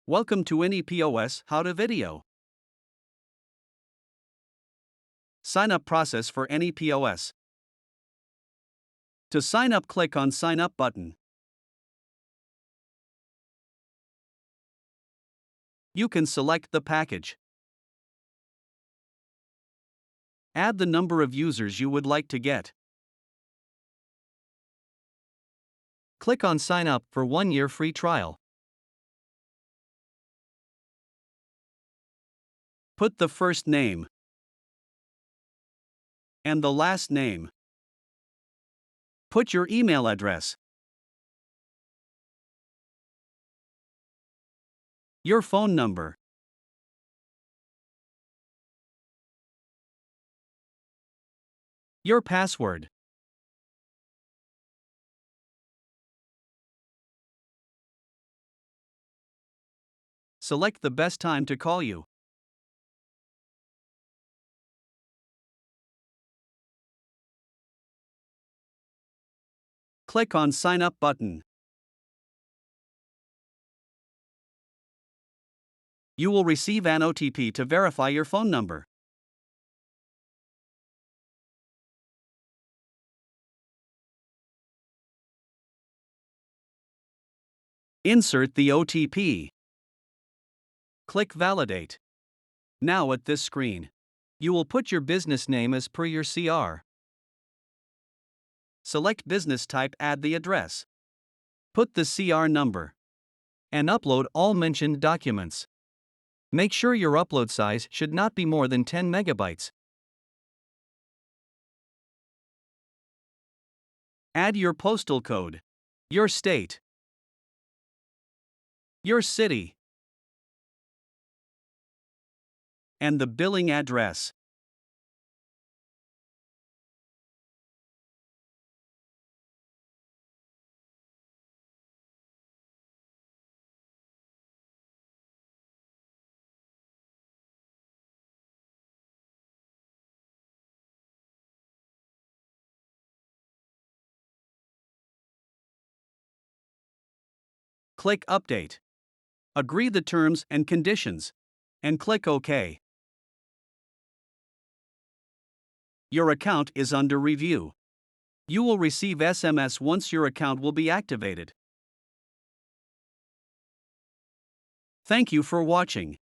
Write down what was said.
Welcome to anypos How to Video. Sign up process for anypos. To sign up, click on Sign Up button. You can select the package. Add the number of users you would like to get. Click on Sign Up for 1 year free trial. Put the first name and the last name. Put your email address. Your phone number. Your password. Select the best time to call you. Click on Sign Up button. You will receive an OTP to verify your phone number. Insert the OTP. Click Validate. Now at this screen, you will put your business name as per your CR. Select business type, add the address. Put the CR number. And upload all mentioned documents. Make sure your upload size should not be more than 10 megabytes. Add your postal code, your state, your city, and the billing address. Click Update. Agree the terms and conditions, and click OK. Your account is under review. You will receive SMS once your account will be activated. Thank you for watching.